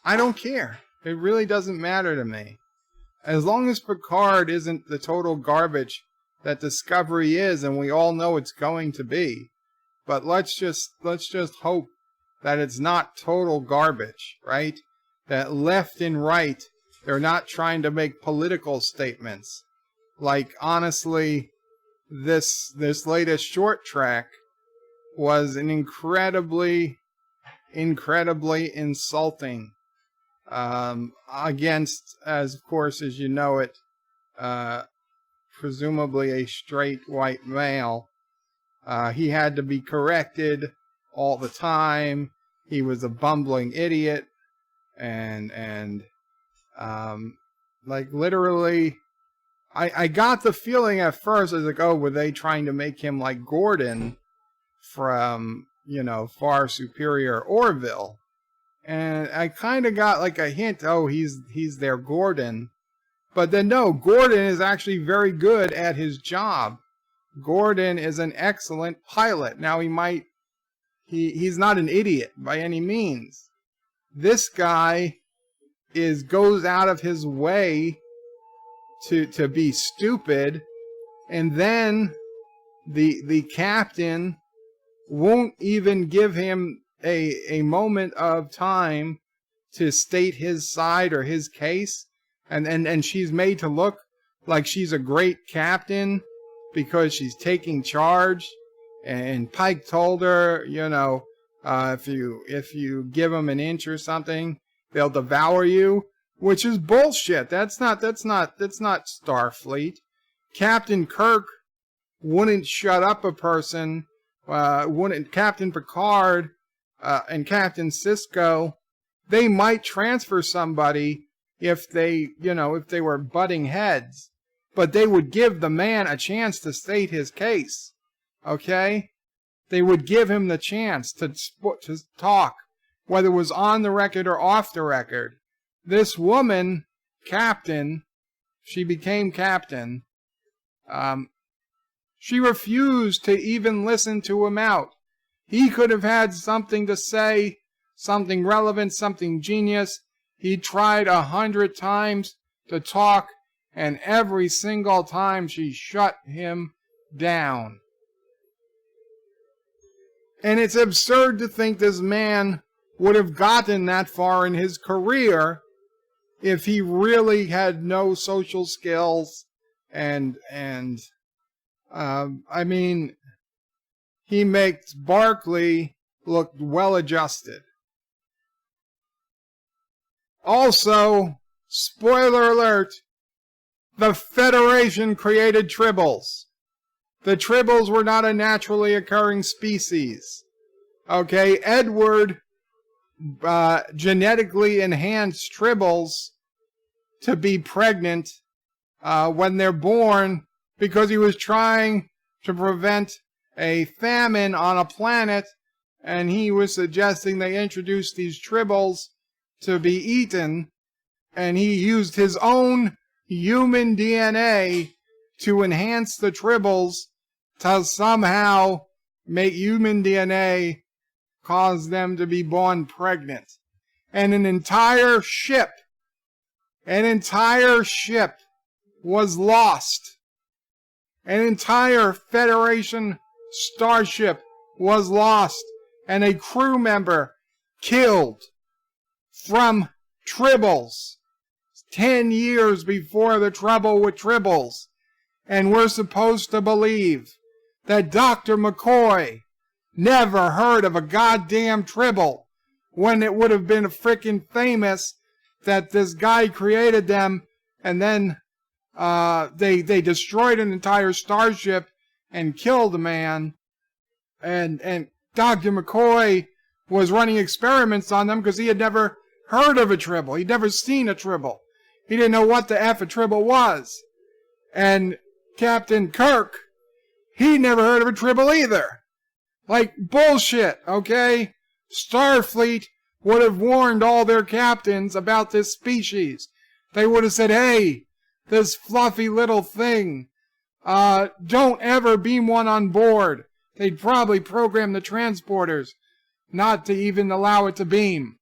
I don't care. It really doesn't matter to me. As long as Picard isn't the total garbage that Discovery is, and we all know it's going to be. But let's just hope that it's not total garbage, right? That left and right, they're not trying to make political statements. Like, honestly, this latest short track was an incredibly insulting against, as of course, as you know it, presumably a straight white male. He had to be corrected all the time. He was a bumbling idiot, and like literally, I got the feeling at first, I was like, oh, were they trying to make him like Gordon from, you know, Far Superior Orville? And I kind of got like a hint, oh, he's their Gordon. But then no, Gordon is actually very good at his job. Gordon is an excellent pilot. Now he's not an idiot by any means. This guy goes out of his way to be stupid, and then the captain won't even give him a moment of time to state his side or his case, and she's made to look like she's a great captain because she's taking charge. And Pike told her, you know, if you give them an inch or something, they'll devour you, which is bullshit. That's not Starfleet. Captain Kirk wouldn't shut up a person. Captain Picard and Captain Sisko, they might transfer somebody if they were butting heads, but they would give the man a chance to state his case. Okay? They would give him the chance to talk, whether it was on the record or off the record. This woman, captain, she became captain, she refused to even listen to him out. He could have had something to say, something relevant, something genius. He tried 100 times to talk, and every single time she shut him down. And it's absurd to think this man would have gotten that far in his career if he really had no social skills and I mean, he makes Barclay look well-adjusted. Also, spoiler alert, the Federation created Tribbles. The Tribbles were not a naturally occurring species. Okay, Edward genetically enhanced Tribbles to be pregnant when they're born because he was trying to prevent a famine on a planet, and he was suggesting they introduce these Tribbles to be eaten, and he used his own human DNA to enhance the Tribbles to somehow make human DNA cause them to be born pregnant. And an entire ship was lost. An entire Federation starship was lost, and a crew member killed from Tribbles 10 years before the trouble with Tribbles. And we're supposed to believe that Dr. McCoy never heard of a goddamn Tribble when it would have been frickin' famous that this guy created them, and then they destroyed an entire starship and killed a man, and Dr. McCoy was running experiments on them because he had never heard of a Tribble. He'd never seen a Tribble. He didn't know what the F a Tribble was. And Captain Kirk, he never heard of a Tribble either. Like, bullshit, okay? Starfleet would have warned all their captains about this species. They would have said, hey, this fluffy little thing, don't ever beam one on board. They'd probably program the transporters not to even allow it to beam.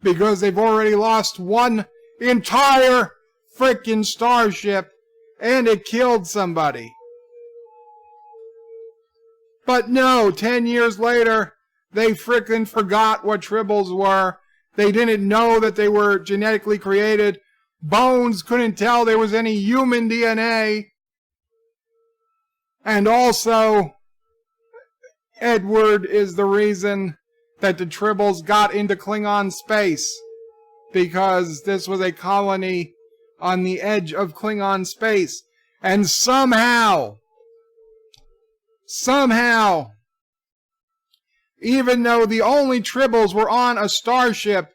because they've already lost one entire frickin' starship and it killed somebody. But no, 10 years later, they frickin' forgot what Tribbles were. They didn't know that they were genetically created. Bones couldn't tell there was any human DNA. And also, Edward is the reason that the Tribbles got into Klingon space, because this was a colony on the edge of Klingon space. And somehow, even though the only Tribbles were on a starship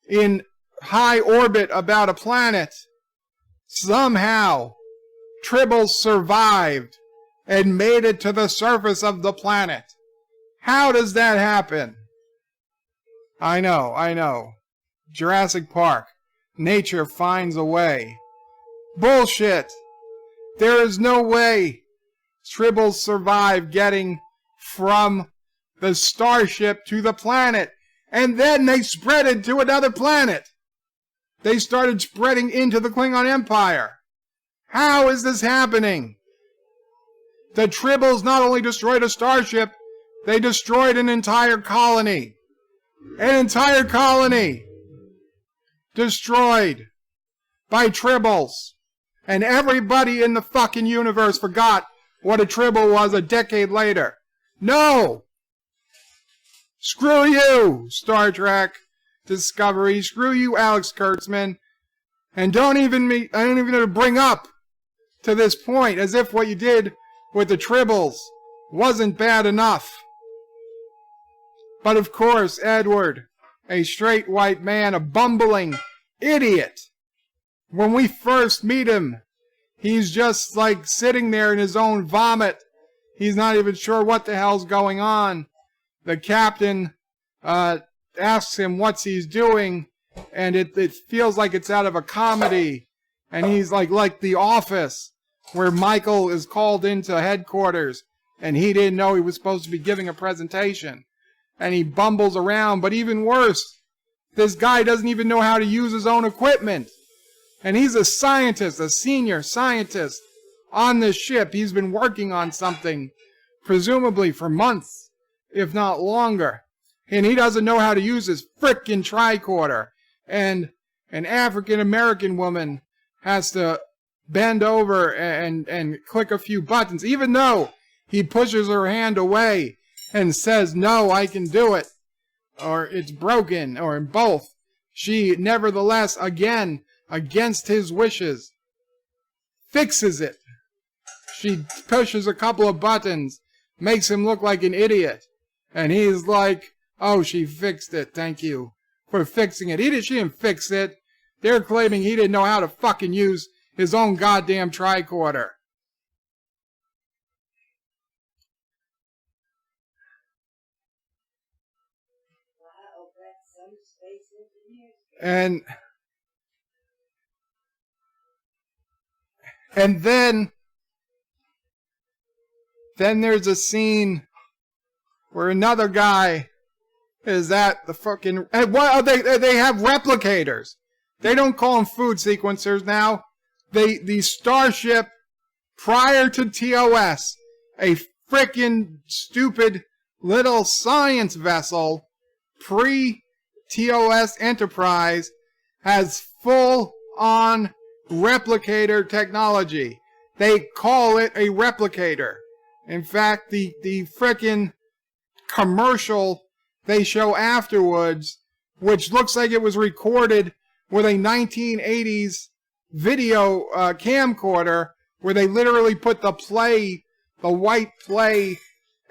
in high orbit about a planet, somehow Tribbles survived and made it to the surface of the planet. How does that happen? I know. Jurassic Park. Nature finds a way. Bullshit! There is no way Tribbles survived getting from the starship to the planet. And then they spread it to another planet. They started spreading into the Klingon Empire. How is this happening? The Tribbles not only destroyed a starship, they destroyed an entire colony. An entire colony destroyed by Tribbles. And everybody in the fucking universe forgot what a Tribble was a decade later. No! Screw you, Star Trek Discovery. Screw you, Alex Kurtzman. And I don't even bring up to this point as if what you did with the Tribbles wasn't bad enough. But of course, Edward, a straight white man, a bumbling idiot. When we first meet him, he's just like sitting there in his own vomit. He's not even sure what the hell's going on. The captain asks him what he's doing, and it feels like it's out of a comedy. And he's like The Office, where Michael is called into headquarters, and he didn't know he was supposed to be giving a presentation. And he bumbles around, but even worse, this guy doesn't even know how to use his own equipment. And he's a scientist, a senior scientist on this ship. He's been working on something, presumably for months, if not longer. And he doesn't know how to use his frickin' tricorder. And an African-American woman has to bend over and click a few buttons, even though he pushes her hand away and says, "No, I can do it," or "It's broken," or in both. She, nevertheless, again, against his wishes, fixes it. She pushes a couple of buttons, makes him look like an idiot, and he's like, "Oh, she fixed it, thank you for fixing it." She didn't fix it. They're claiming he didn't know how to fucking use his own goddamn tricorder. And then there's a scene where another guy is at the fucking... And what they have replicators. They don't call them food sequencers now. The starship prior to TOS, a frickin' stupid little science vessel, pre-TOS Enterprise, has full-on replicator technology. They call it a replicator. In fact, the frickin' commercial they show afterwards, which looks like it was recorded with a 1980s video camcorder, where they literally put the white play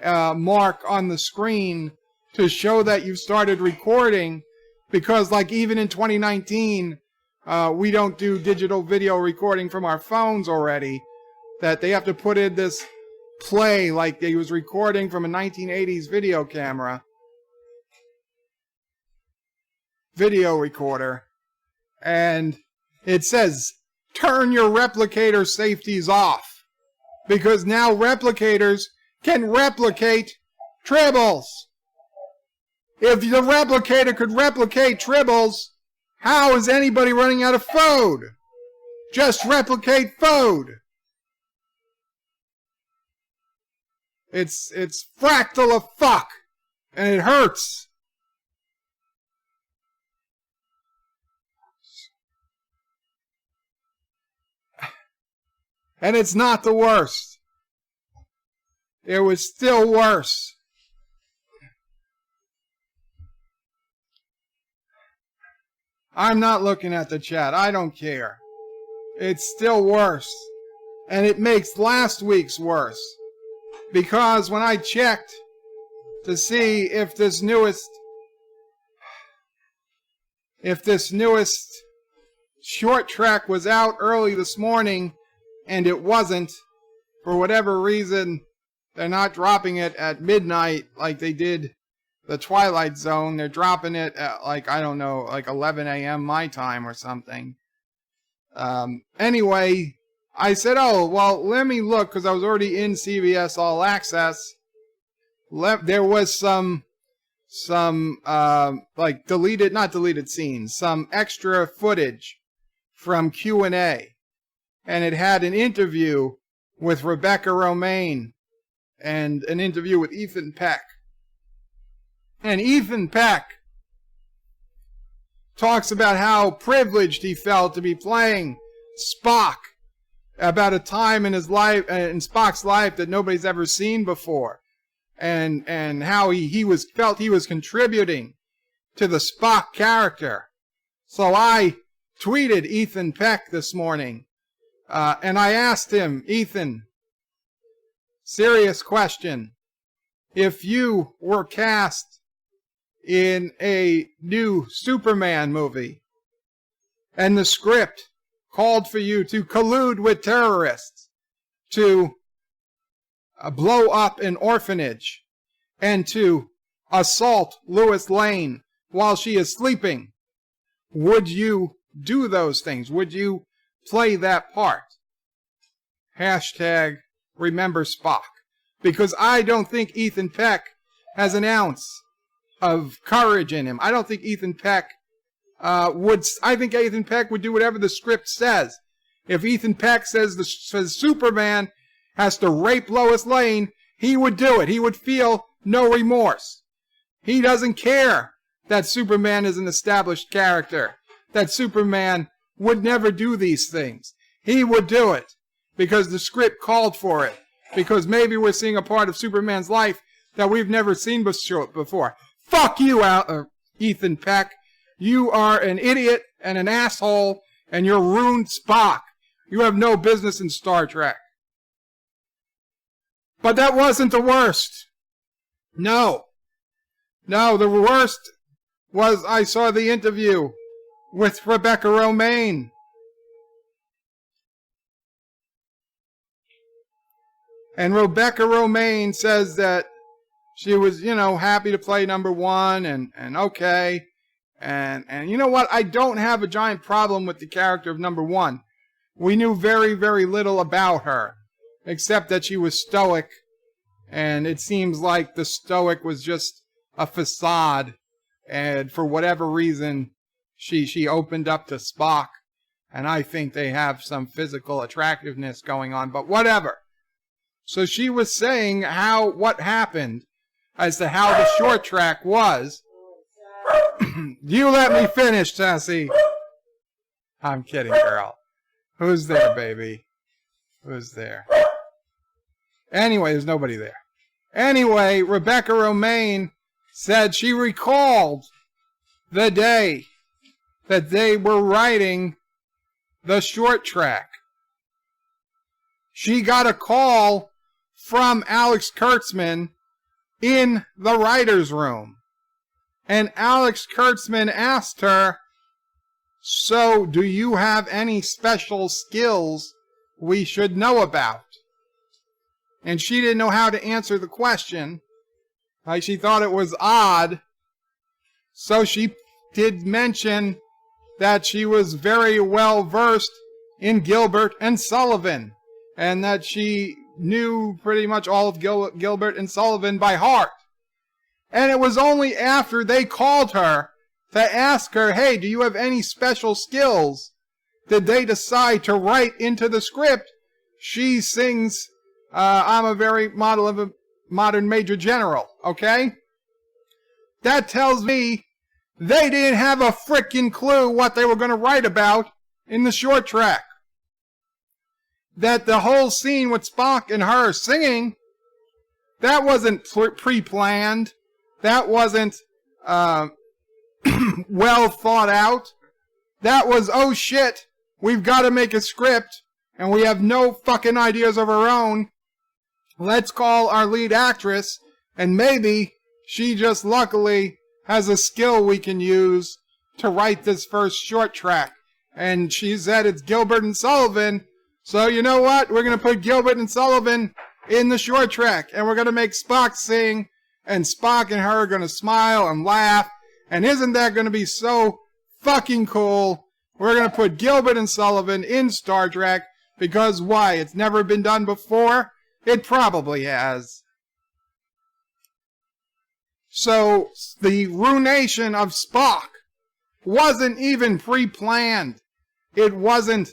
mark on the screen to show that you've started recording, because like even in 2019, we don't do digital video recording from our phones already, that they have to put in this play like they was recording from a 1980s video camera. Video recorder. And it says, "Turn your replicator safeties off," because now replicators can replicate Tribbles. If the replicator could replicate Tribbles, how is anybody running out of food? Just replicate food. It's fractal of fuck, and it hurts. And it's not the worst. It was still worse. I'm not looking at the chat. I don't care. It's still worse. And it makes last week's worse. Because when I checked to see if this newest short track was out early this morning, and it wasn't, for whatever reason, they're not dropping it at midnight like they did the Twilight Zone. They're dropping it at, like, I don't know, like 11 a.m. my time or something. Anyway, I said, oh, well, let me look, because I was already in CBS All Access. There was some like not deleted scenes, some extra footage from Q&A. And it had an interview with Rebecca Romaine and an interview with Ethan Peck. And Ethan Peck talks about how privileged he felt to be playing Spock, about a time in his life, in Spock's life, that nobody's ever seen before, and how he felt he was contributing to the Spock character. So I tweeted Ethan Peck this morning, and I asked him, Ethan, serious question, if you were cast in a new Superman movie, and the script called for you to collude with terrorists to blow up an orphanage and to assault Lois Lane while she is sleeping, would you do those things? Would you play that part? Hashtag remember Spock. Because I don't think Ethan Peck has an ounce of courage in him. I don't think Ethan Peck I think Ethan Peck would do whatever the script says. If Ethan Peck says Superman has to rape Lois Lane, he would do it. He would feel no remorse. He doesn't care that Superman is an established character, that Superman would never do these things. He would do it because the script called for it, because maybe we're seeing a part of Superman's life that we've never seen before. Fuck you, Ethan Peck. You are an idiot and an asshole, and you're ruined Spock. You have no business in Star Trek. But that wasn't the worst. No, the worst was I saw the interview with Rebecca Romaine. And Rebecca Romaine says that she was, happy to play number one and okay. And you know what? I don't have a giant problem with the character of number one. We knew very, very little about her, except that she was stoic, and it seems like the stoic was just a facade, and for whatever reason, she opened up to Spock, and I think they have some physical attractiveness going on, but whatever. So she was saying what happened as to how the short track was. You let me finish, Tessie. I'm kidding, girl. Who's there, baby? Who's there? Anyway, there's nobody there. Anyway, Rebecca Romaine said she recalled the day that they were writing the short track. She got a call from Alex Kurtzman in the writer's room. And Alex Kurtzman asked her, so do you have any special skills we should know about? And she didn't know how to answer the question. Like, she thought it was odd. So she did mention that she was very well versed in Gilbert and Sullivan, and that she knew pretty much all of Gilbert and Sullivan by heart. And it was only after they called her to ask her, hey, do you have any special skills, did they decide to write into the script, she sings, I'm a very model of a modern major general, okay? That tells me they didn't have a frickin' clue what they were going to write about in the short track. That the whole scene with Spock and her singing, that wasn't pre-planned. That wasn't well thought out. That was, oh shit, we've got to make a script, and we have no fucking ideas of our own. Let's call our lead actress, and maybe she just luckily has a skill we can use to write this first short track. And she said it's Gilbert and Sullivan, so you know what? We're going to put Gilbert and Sullivan in the short track, and we're going to make Spock sing, and Spock and her are going to smile and laugh, and isn't that going to be so fucking cool? We're going to put Gilbert and Sullivan in Star Trek, because why? It's never been done before? It probably has. So, the ruination of Spock wasn't even pre-planned. It wasn't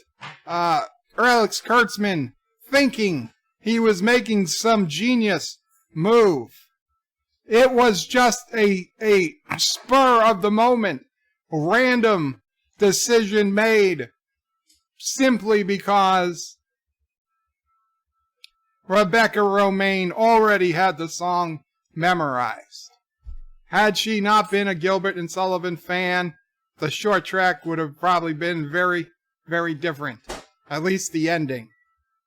Alex Kurtzman thinking he was making some genius move. It was just a spur of the moment, random decision made simply because Rebecca Romaine already had the song memorized. Had she not been a Gilbert and Sullivan fan, the short track would have probably been very, very different. At least the ending.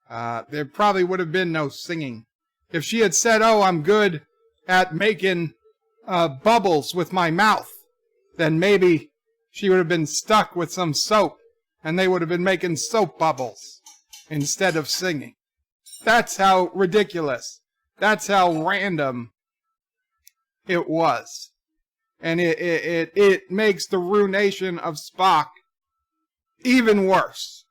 There probably would have been no singing. If she had said, oh, I'm good at making bubbles with my mouth, then maybe she would have been stuck with some soap, and they would have been making soap bubbles instead of singing. That's how ridiculous. That's how random it was. And it makes the ruination of Spock even worse.